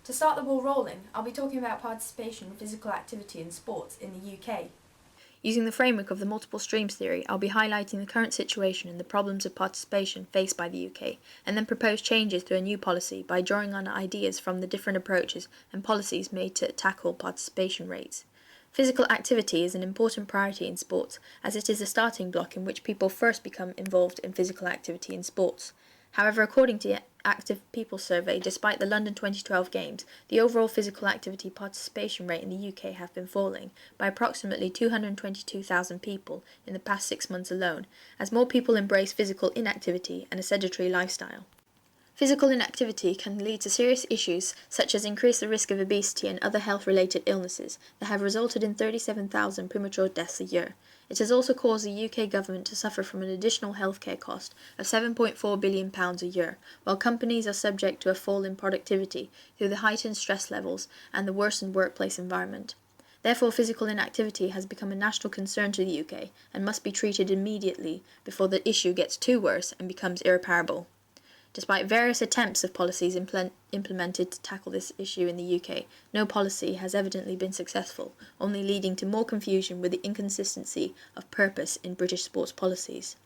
To start the ball rolling, I'll be talking about participation in physical activity in sports in the UK. Using the framework of the multiple streams theory, I'll be highlighting the current situation and the problems of participation faced by the UK, and then propose changes to a new policy by drawing on ideas from the different approaches and policies made to tackle participation rates. Physical activity is an important priority in sports, as it is a starting block in which people first become involved in physical activity in sports. However, according to the Active People Survey, despite the London 2012 Games, the overall physical activity participation rate in the UK have been falling by approximately 222,000 people in the past 6 months alone, as more people embrace physical inactivity and a sedentary lifestyle. Physical inactivity can lead to serious issues such as increase the risk of obesity and other health-related illnesses that have resulted in 37,000 premature deaths a year. It has also caused the UK government to suffer from an additional healthcare cost of £7.4 billion a year, while companies are subject to a fall in productivity through the heightened stress levels and the worsened workplace environment. Therefore, physical inactivity has become a national concern to the UK and must be treated immediately before the issue gets too worse and becomes irreparable. Despite various attempts of policies implemented to tackle this issue in the UK, no policy has evidently been successful, only leading to more confusion with the inconsistency of purpose in British sports policies.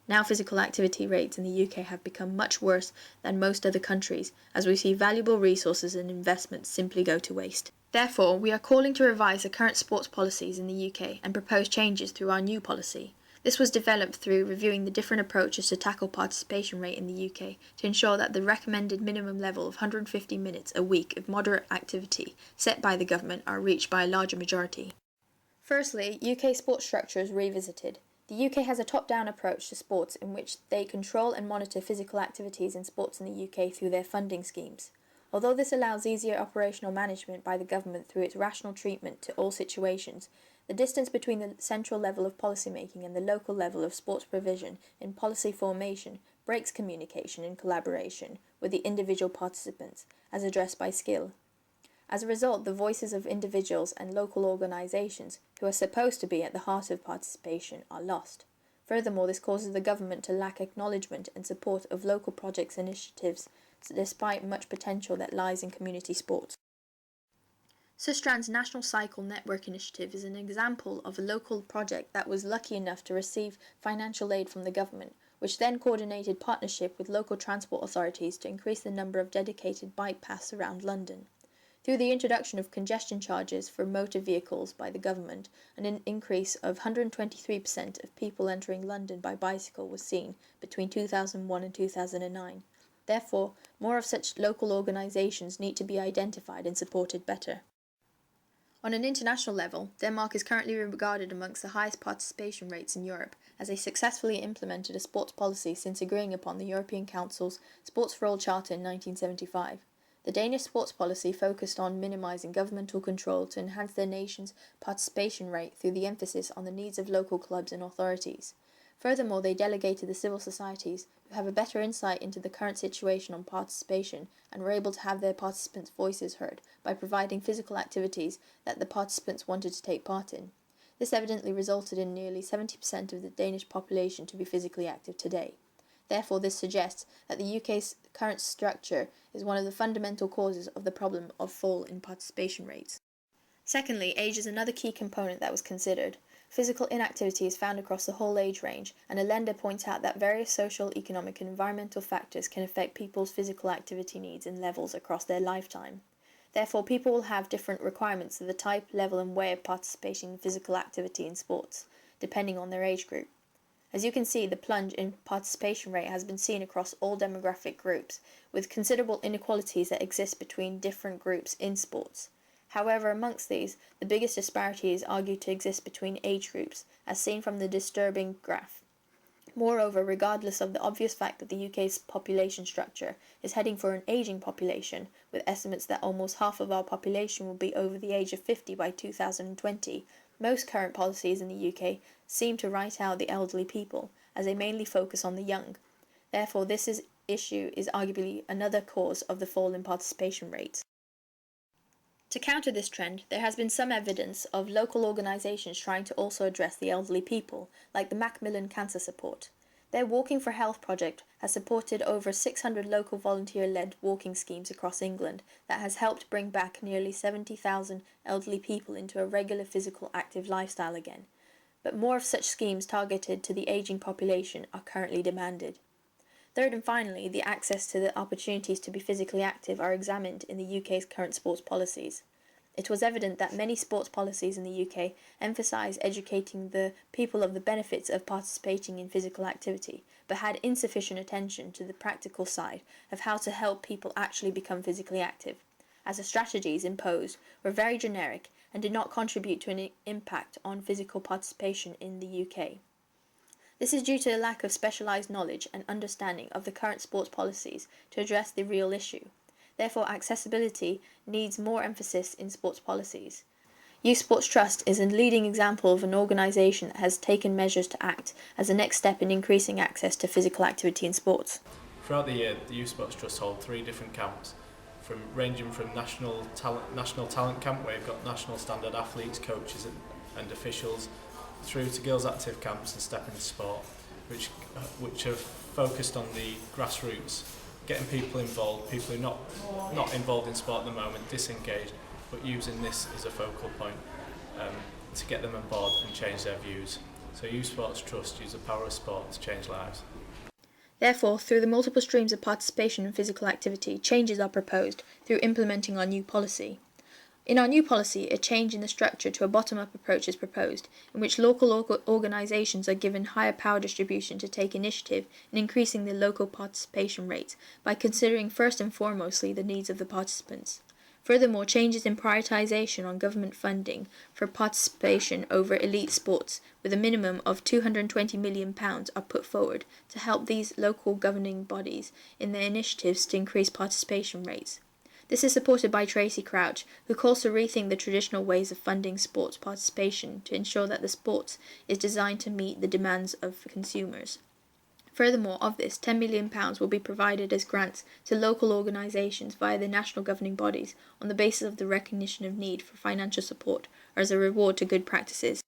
Now physical activity rates in the UK have become much worse than most other countries, as we see valuable resources and investments simply go to waste. Therefore, we are calling to revise the current sports policies in the UK and propose changes through our new policy. This was developed through reviewing the different approaches to tackle participation rate in the UK to ensure that the recommended minimum level of 150 minutes a week of moderate activity set by the government are reached by a larger majority. Firstly, UK sports structure is revisited. The UK has a top-down approach to sports in which they control and monitor physical activities in sports in the UK through their funding schemes. Although this allows easier operational management by the government through its rational treatment to all situations, the distance between the central level of policymaking and the local level of sports provision in policy formation breaks communication and collaboration with the individual participants, as addressed by Skill. As a result, the voices of individuals and local organisations, who are supposed to be at the heart of participation, are lost. Furthermore, this causes the government to lack acknowledgement and support of local projects and initiatives, despite much potential that lies in community sports. Sustrans National Cycle Network Initiative is an example of a local project that was lucky enough to receive financial aid from the government, which then coordinated partnership with local transport authorities to increase the number of dedicated bike paths around London. Through the introduction of congestion charges for motor vehicles by the government, an increase of 123% of people entering London by bicycle was seen between 2001 and 2009. Therefore, more of such local organisations need to be identified and supported better. On an international level, Denmark is currently regarded amongst the highest participation rates in Europe, as they successfully implemented a sports policy since agreeing upon the European Council's Sports for All Charter in 1975. The Danish sports policy focused on minimising governmental control to enhance their nation's participation rate through the emphasis on the needs of local clubs and authorities. Furthermore, they delegated the civil societies, who have a better insight into the current situation on participation and were able to have their participants' voices heard by providing physical activities that the participants wanted to take part in. This evidently resulted in nearly 70% of the Danish population to be physically active today. Therefore, this suggests that the UK's current structure is one of the fundamental causes of the problem of fall in participation rates. Secondly, age is another key component that was considered. Physical inactivity is found across the whole age range, and a lender points out that various social, economic and environmental factors can affect people's physical activity needs and levels across their lifetime. Therefore, people will have different requirements of the type, level and way of participating in physical activity in sports, depending on their age group. As you can see, the plunge in participation rate has been seen across all demographic groups, with considerable inequalities that exist between different groups in sports. However, amongst these, the biggest disparity is argued to exist between age groups, as seen from the disturbing graph. Moreover, regardless of the obvious fact that the UK's population structure is heading for an ageing population, with estimates that almost half of our population will be over the age of 50 by 2020, most current policies in the UK seem to write out the elderly people, as they mainly focus on the young. Therefore, this issue is arguably another cause of the fall in participation rates. To counter this trend, there has been some evidence of local organisations trying to also address the elderly people, like the Macmillan Cancer Support. Their Walking for Health project has supported over 600 local volunteer-led walking schemes across England that has helped bring back nearly 70,000 elderly people into a regular physical active lifestyle again. But more of such schemes targeted to the ageing population are currently demanded. Third and finally, the access to the opportunities to be physically active are examined in the UK's current sports policies. It was evident that many sports policies in the UK emphasise educating the people of the benefits of participating in physical activity, but had insufficient attention to the practical side of how to help people actually become physically active, as the strategies imposed were very generic and did not contribute to an impact on physical participation in the UK. This is due to a lack of specialised knowledge and understanding of the current sports policies to address the real issue. Therefore, accessibility needs more emphasis in sports policies. Youth Sports Trust is a leading example of an organisation that has taken measures to act as a next step in increasing access to physical activity in sports. Throughout the year, the Youth Sports Trust hold 3 different camps, ranging from National Talent Camp, where you've got national standard athletes, coaches and officials, through to Girls Active camps and Step into Sport, which have focused on the grassroots, getting people involved, people who are not involved in sport at the moment, disengaged, but using this as a focal point to get them on board and change their views. So Youth Sports Trust use the power of sport to change lives. Therefore, through the multiple streams of participation in physical activity, changes are proposed through implementing our new policy. In our new policy, a change in the structure to a bottom-up approach is proposed, in which local organisations are given higher power distribution to take initiative in increasing the local participation rates by considering first and foremostly the needs of the participants. Furthermore, changes in prioritisation on government funding for participation over elite sports, with a minimum of £220 million, are put forward to help these local governing bodies in their initiatives to increase participation rates. This is supported by Tracy Crouch, who calls to rethink the traditional ways of funding sports participation to ensure that the sports is designed to meet the demands of consumers. Furthermore, of this, £10 million will be provided as grants to local organisations via the national governing bodies on the basis of the recognition of need for financial support or as a reward to good practices.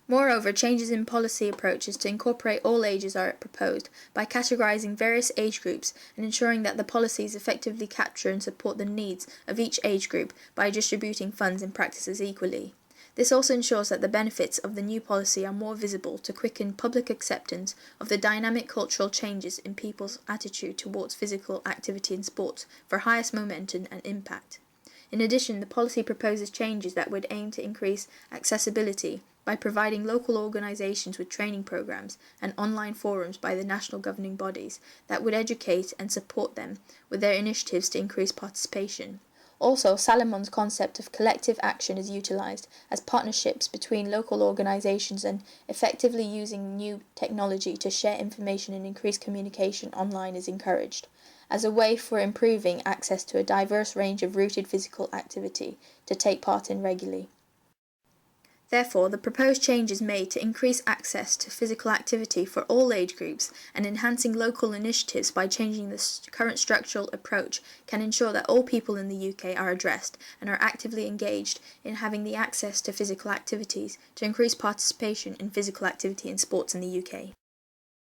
Moreover, changes in policy approaches to incorporate all ages are proposed by categorising various age groups and ensuring that the policies effectively capture and support the needs of each age group by distributing funds and practices equally. This also ensures that the benefits of the new policy are more visible to quicken public acceptance of the dynamic cultural changes in people's attitude towards physical activity in sports for highest momentum and impact. In addition, the policy proposes changes that would aim to increase accessibility by providing local organisations with training programmes and online forums by the national governing bodies that would educate and support them with their initiatives to increase participation. Also, Salomon's concept of collective action is utilised as partnerships between local organisations and effectively using new technology to share information and increase communication online is encouraged, as a way for improving access to a diverse range of rooted physical activity to take part in regularly. Therefore, the proposed changes made to increase access to physical activity for all age groups and enhancing local initiatives by changing the current structural approach can ensure that all people in the UK are addressed and are actively engaged in having the access to physical activities to increase participation in physical activity in sports in the UK.